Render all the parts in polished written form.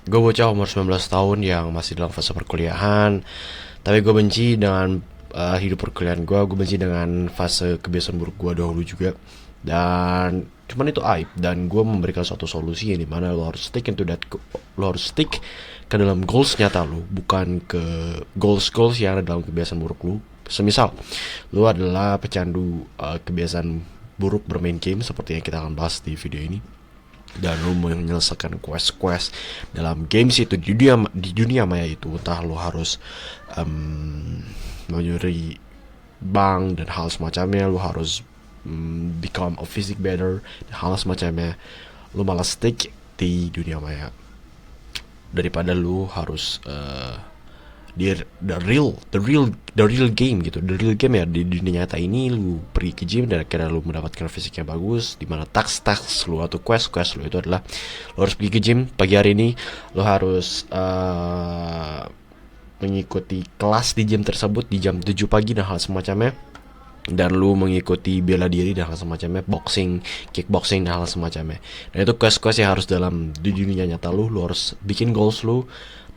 Gue bocah umur 19 tahun yang masih dalam fase perkuliahan. Tapi gue benci dengan hidup perkuliahan gue. Gue benci dengan fase kebiasaan buruk gue dahulu juga. Dan cuman itu aib. Dan gue memberikan suatu solusi yang dimana lo harus stick into that. Lo harus stick ke dalam goals nyata lo, bukan ke goals yang ada dalam kebiasaan buruk lo. Semisal lo adalah pecandu kebiasaan buruk bermain game seperti yang kita akan bahas di video ini, dan lu menyelesaikan quest-quest dalam games itu di dunia maya itu, entah lu harus menyuri bank dan hal semacamnya, lu harus become a physic better dan hal semacamnya, lu malah stick di dunia maya daripada lu harus di the real game gitu. The real game ya di dunia nyata ini, lu pergi ke gym dan akhirnya lu mendapatkan fisik yang bagus, dimana task lu atau quest lu itu adalah lu harus pergi ke gym pagi hari ini, lu harus mengikuti kelas di gym tersebut di jam 7 pagi dan hal semacamnya, dan lu mengikuti bela diri dan hal semacamnya, boxing, kickboxing dan hal semacamnya. Dan itu quest yang harus dalam di dunia nyata lu harus bikin goals lu,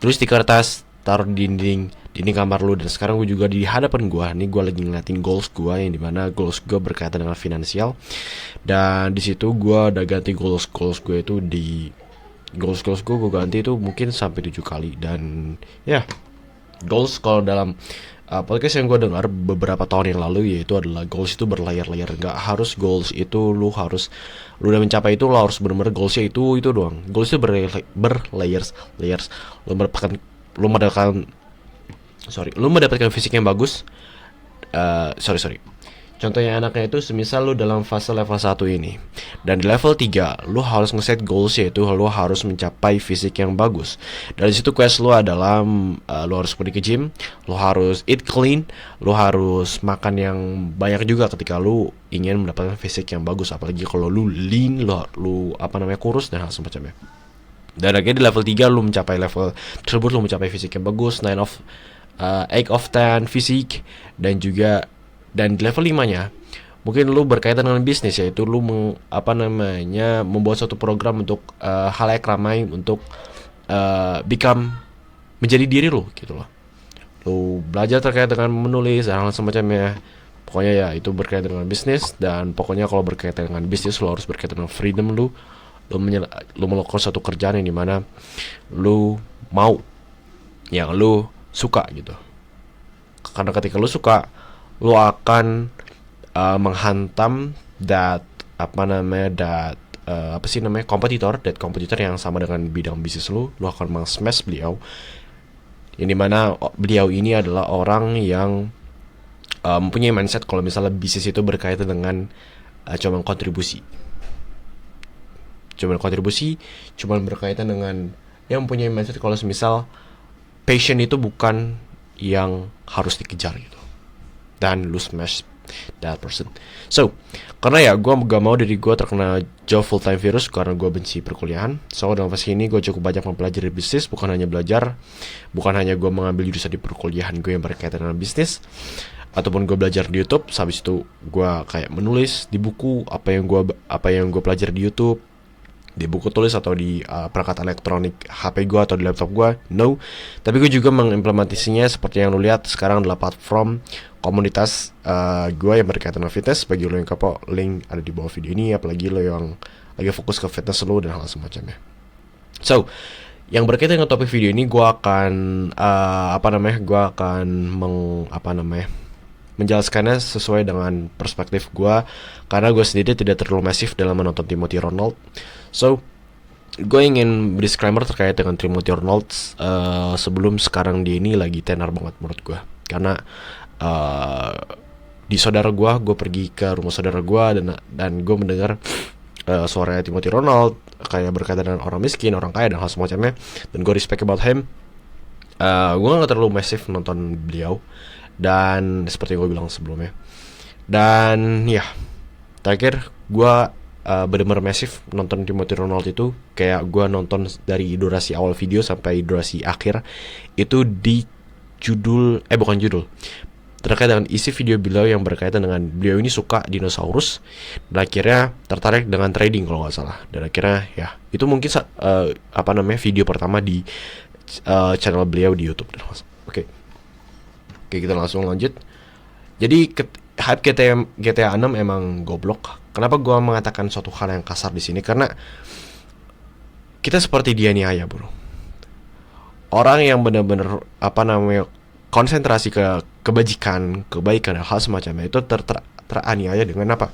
tulis di kertas, taruh di dinding kamar lu. Dan sekarang gue juga di hadapan gue nih, gue lagi ngeliatin goals gue yang dimana goals gue berkaitan dengan finansial. Dan di situ gue udah ganti goals gue itu di goals gue ganti itu mungkin sampai 7 kali. Dan ya, goals kalau dalam podcast yang gue dengar beberapa tahun yang lalu, yaitu adalah goals itu berlayar-layar. Nggak harus goals itu lu udah mencapai itu, lu harus benar-benar goalsnya itu doang. Goals itu berlayers. Lu mendapatkan lu mendapatkan lu mendapatkan fisik yang bagus. Sorry, contohnya anaknya itu semisal lu dalam fase level 1 ini, dan di level 3 lu harus ngeset goals, yaitu lu harus mencapai fisik yang bagus. Dari situ quest lu adalah lu harus pergi ke gym, lu harus eat clean, lu harus makan yang banyak juga ketika lu ingin mendapatkan fisik yang bagus. Apalagi kalau lu lean, lu kurus dan hal semacamnya. Dan akhirnya di level 3 lu mencapai level tersebut, lu mencapai fisik yang bagus, 8 of 10 fisik. Dan di level 5 nya mungkin lu berkaitan dengan bisnis, yaitu lu membuat suatu program untuk halayak ramai, untuk become menjadi diri lu gitu loh. Lu belajar terkait dengan menulis dan hal semacamnya. Pokoknya ya itu berkaitan dengan bisnis. Dan pokoknya kalau berkaitan dengan bisnis, lu harus berkaitan dengan freedom lu. Lu melakukan suatu kerjaan yang dimana lu mau, yang lu suka gitu. Karena ketika lu suka, lu akan menghantam kompetitor yang sama dengan bidang bisnis lu akan meng-smash beliau. Yang dimana beliau ini adalah orang yang mempunyai mindset kalau misalnya bisnis itu berkaitan dengan cuman berkaitan dengan yang mempunyai mindset kalau semisal passion itu bukan yang harus dikejar gitu, dan lu smash that person. So karena ya gue gak mau diri gue terkena job full time virus, karena gue benci perkuliahan. So dalam fase ini gue cukup banyak mempelajari bisnis, bukan hanya gue mengambil jurusan di perkuliahan gue yang berkaitan dengan bisnis, ataupun gue belajar di YouTube. Habis itu gue kayak menulis di buku apa yang gue pelajari di YouTube, di buku tulis atau di perangkat elektronik HP gue atau di laptop gue. No, tapi gue juga mengimplementasinya seperti yang lo lihat sekarang adalah platform komunitas gue yang berkaitan dengan fitness. Bagi lo yang kepo, link ada di bawah video ini. Apalagi lo yang lagi fokus ke fitness lo dan hal semacamnya. So yang berkaitan dengan topik video ini, gue akan menjelaskannya sesuai dengan perspektif gue, karena gue sendiri tidak terlalu masif dalam menonton Timothy Ronald. So gue ingin disclaimer terkait dengan Timothy Ronald sebelum sekarang dia ini lagi tenar banget menurut gue. Karena di saudara gue pergi ke rumah saudara gue, dan gue mendengar suara Timothy Ronald kayak berkaitan dengan orang miskin, orang kaya dan hal semacamnya. Dan gue respect about him. Gue gak terlalu masif nonton beliau, dan seperti yang gue bilang sebelumnya. Dan ya, terakhir gue benar-benar masif nonton Timothy Ronald itu. Kayak gue nonton dari durasi awal video sampai durasi akhir itu di bukan judul, terkait dengan isi video beliau yang berkaitan dengan beliau ini suka dinosaurus dan akhirnya tertarik dengan trading kalau nggak salah, dan akhirnya ya itu mungkin video pertama di channel beliau di YouTube. Oke, kita langsung lanjut. Jadi hype GTA 6 emang goblok. Kenapa gue mengatakan suatu hal yang kasar di sini? Karena kita seperti dianiaya, bro. Orang yang benar-benar konsentrasi ke kebaikan dan hal semacamnya itu teraniaya dengan apa?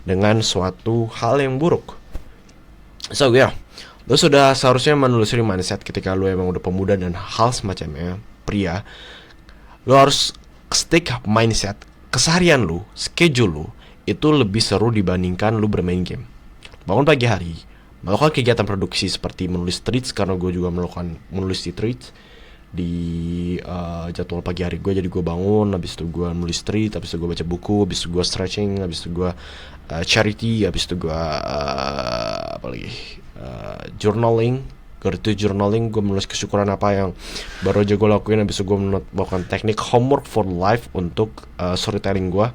Dengan suatu hal yang buruk. So ya, lo sudah seharusnya menelusuri mindset ketika lo emang udah pemuda dan hal semacamnya, pria. Lo harus stick mindset keseharian lu, schedule lu itu lebih seru dibandingkan lu bermain game. Bangun pagi hari, melakukan kegiatan produksi seperti menulis tweets, karena gue juga melakukan menulis di tweets di jadwal pagi hari gue. Jadi gue bangun, habis itu gue nulis tweet, habis itu gue baca buku, habis itu gue stretching, habis itu gue charity, habis itu gue journaling. Journaling, gue menulis kesyukuran apa yang baru aja gue lakuin. Habis itu gue melakukan teknik homework for life untuk storytelling gue.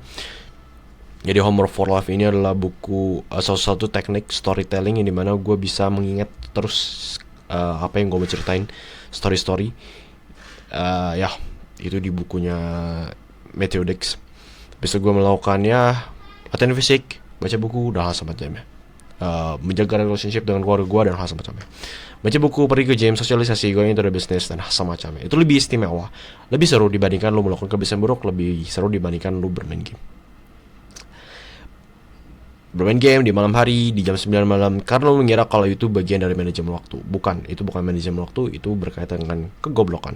Jadi homework for life ini adalah buku salah satu teknik storytelling yang dimana gue bisa mengingat terus apa yang gue mau ceritain, story ya itu di bukunya Matthew Dix. Habis itu gue melakukannya latihan fisik, baca buku, dan hal semacamnya. Menjaga relationship dengan keluarga gue dan hal semacamnya. Baca buku, pergi ke gym, sosialisasi, going into the business, dan semacamnya. Itu lebih istimewa, lebih seru dibandingkan lu melakukan kebiasaan buruk, lebih seru dibandingkan lu bermain game. Bermain game di malam hari, di jam 9 malam, karena lu mengira kalau itu bagian dari manajemen waktu. Bukan, itu bukan manajemen waktu, itu berkaitan dengan kegoblokan.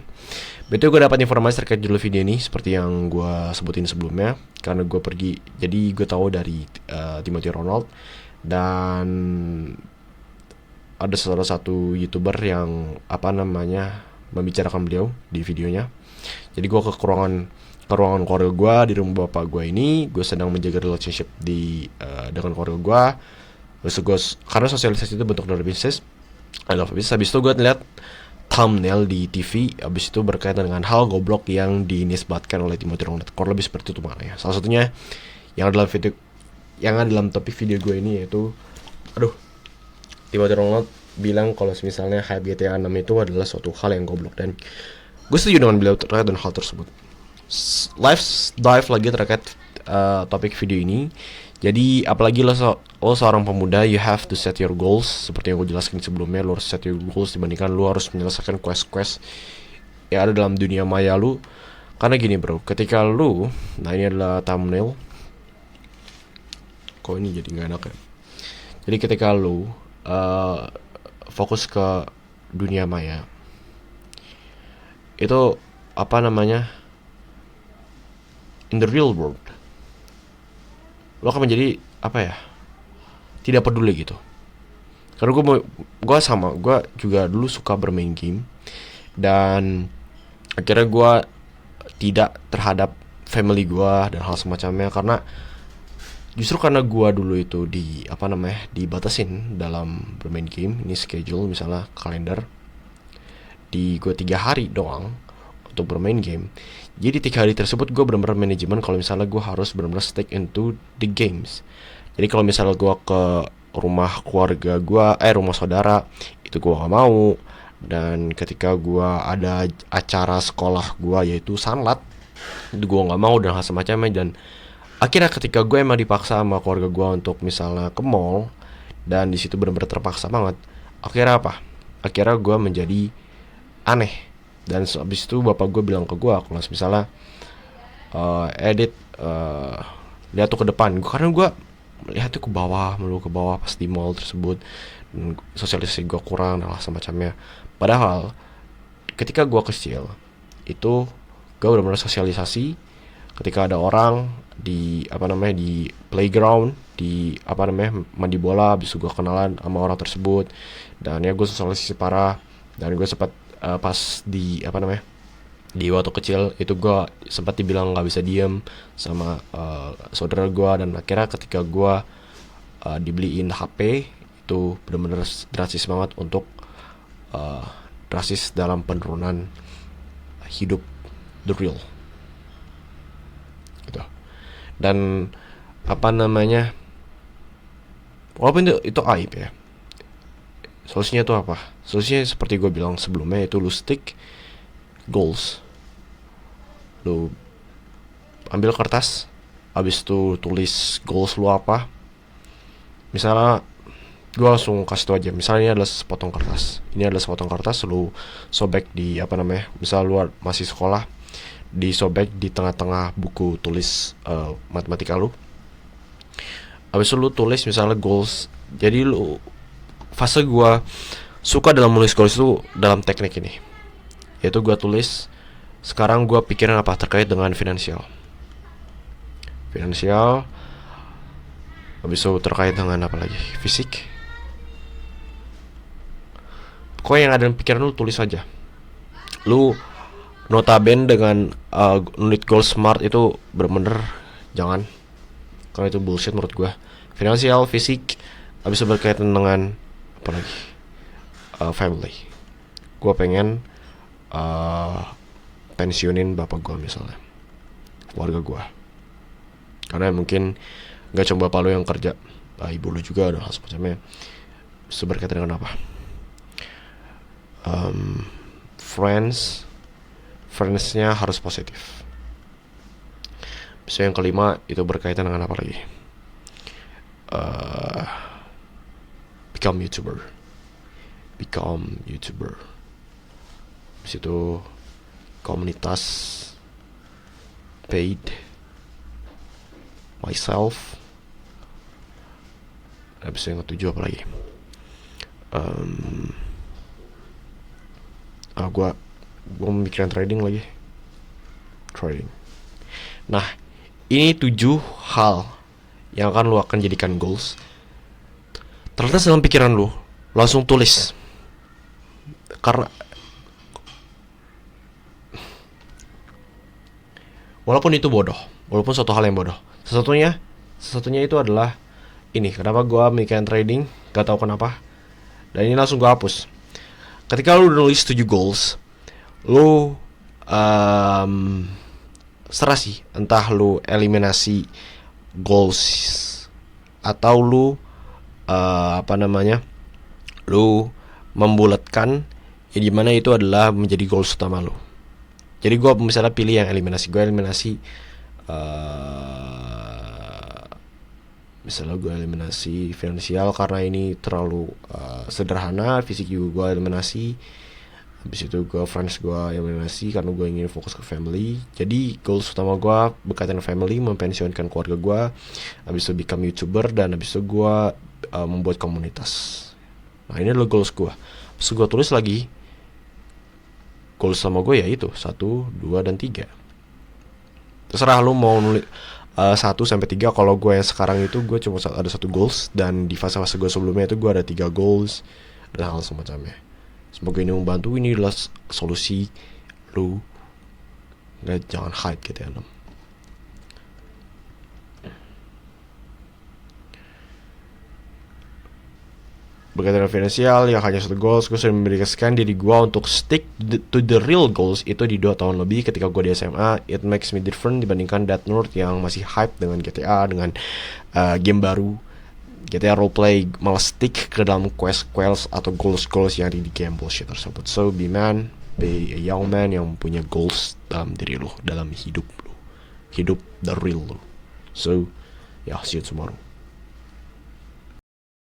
Betul, gue dapat informasi terkait judul video ini seperti yang gue sebutin sebelumnya, karena gue pergi, jadi gue tahu dari Timothy Ronald, dan ada salah satu YouTuber yang membicarakan beliau di videonya. Jadi gue ke ruangan keluarga gue di rumah bapak gue ini. Gue sedang menjaga relationship dengan keluarga gue. Karena sosialisasi itu bentuk dari bisnis, I love business. Habis itu gue ngeliat thumbnail di TV, habis itu berkaitan dengan hal goblok yang dinisbatkan oleh Timothy Ronald. Kurang lebih seperti itu maknanya. Salah satunya yang ada dalam topik video gue ini yaitu Timothy Ronald bilang kalau misalnya hype GTA 6 itu adalah suatu hal yang goblok, dan gue setuju dengan beliau terkait dengan hal tersebut. Let's dive lagi terkait topik video ini. Jadi apalagi lo seorang pemuda, you have to set your goals. Seperti yang gue jelaskan sebelumnya, lo harus set your goals dibandingkan lo harus menyelesaikan quest-quest yang ada dalam dunia maya lo. Karena gini bro, ketika lo, nah ini adalah thumbnail. Kok ini jadi gak enak ya. Jadi ketika lo fokus ke dunia maya, itu in the real world lo akan menjadi tidak peduli gitu. Karena gue juga dulu suka bermain game, dan akhirnya gue tidak terhadap family gue dan hal semacamnya, karena justru karena gue dulu itu dibatasin dalam bermain game. Ini schedule, misalnya kalender di gue 3 hari doang untuk bermain game. Jadi 3 hari tersebut gue benar-benar manajemen kalau misalnya gue harus benar-benar stick into the games. Jadi kalau misalnya gue ke rumah keluarga gue, rumah saudara, itu gue gak mau. Dan ketika gue ada acara sekolah gue yaitu sanlat, itu gue gak mau dan hal semacamnya. Dan akhirnya ketika gue emang dipaksa sama keluarga gue untuk misalnya ke mall, dan di situ benar-benar terpaksa banget, akhirnya akhirnya gue menjadi aneh. Dan habis itu bapak gue bilang ke gue, kalau misalnya lihat tuh ke depan. Karena gue melihat tuh ke bawah pas di mall tersebut, dan sosialisasi gue kurang dan semacamnya. Padahal ketika gue kecil itu gue benar-benar sosialisasi. Ketika ada orang di di playground, di mandi bola, habis itu gue kenalan sama orang tersebut, dan ya gue sosialisasi parah. Dan gue sempat pas di di waktu kecil itu gue sempat dibilang nggak bisa diem sama saudara gue. Dan akhirnya ketika gue dibeliin HP, itu benar-benar drastis banget untuk drastis dalam penurunan hidup the real. Dan apa namanya, walaupun itu aib ya, solusinya itu apa? Solusinya seperti gue bilang sebelumnya, itu lu stick goals. Lu ambil kertas, habis itu tulis goals lu apa. Misalnya gue langsung kasih tau aja, misalnya ini adalah sepotong kertas, lu sobek di apa namanya, misal lu masih sekolah, disobek di tengah-tengah buku tulis matematika lu. Habis itu lu tulis misalnya goals. Jadi lu, fase gue suka dalam menulis goals itu dalam teknik ini, yaitu gue tulis sekarang gue pikiran apa terkait dengan finansial. Habis itu terkait dengan apa lagi, fisik. Pokoknya yang ada dalam pikiran lu tulis aja. Lu notaben dengan nulis goal smart itu bener-bener jangan, karena itu bullshit menurut gue. Finansial, fisik, habis itu berkaitan dengan apa lagi, family. Gue pengen pensiunin bapak gue misalnya, keluarga gue, karena mungkin gak cuma bapak lu yang kerja, ibu lu juga ada hal semacamnya. Itu berkaitan dengan apa, friendsnya harus positif. Bisa yang kelima itu berkaitan dengan apa lagi, become YouTuber. Habis itu komunitas, paid, myself. Habis itu yang ketujuh apa lagi, gue memikirin trading. Nah, ini 7 hal yang lu akan jadikan goals. Terletak dalam pikiran lu, langsung tulis. Karena walaupun itu bodoh, walaupun suatu hal yang bodoh, sesatunya itu adalah ini. Kenapa gue mikirin trading, gak tahu kenapa, dan ini langsung gue hapus. Ketika lu nulis 7 goals, lu serah sih, entah lu eliminasi goals atau lu lu membulatkan, ya dimana itu adalah menjadi goals utama lu. Jadi gue misalnya pilih yang eliminasi. Misalnya gue eliminasi finansial karena ini terlalu sederhana. Fisik juga gue eliminasi. Habis itu gue friends gue eliminasi karena gue ingin fokus ke family. Jadi goals utama gue berkaitan family, mempensiunkan keluarga gue. Habis itu become YouTuber, dan habis itu gue membuat komunitas. Nah, ini adalah goals gue. Habis itu gue tulis lagi goals sama gue, ya itu 1, 2, dan 3. Terserah lu mau nulis 1-3. Kalau gue yang sekarang itu gue cuma ada 1 goals, dan di fase-fase gue sebelumnya itu gue ada 3 goals dan hal semacamnya. Semoga ini membantu. Ini adalah solusi lu, jangan hype gitu ya. Berkaitan finansial yang hanya 1 goals, gue sudah memberikan diri gue untuk stick to the real goals itu di 2 tahun lebih ketika gue di SMA. It makes me different dibandingkan Death Note yang masih hype dengan GTA, dengan game baru GTA roleplay, malah stick ke dalam quests atau goals yang ada di game bullshit tersebut. So be a young man yang punya goals dalam diri lo, dalam hidup lo, hidup the real lo. So yeah, see you tomorrow.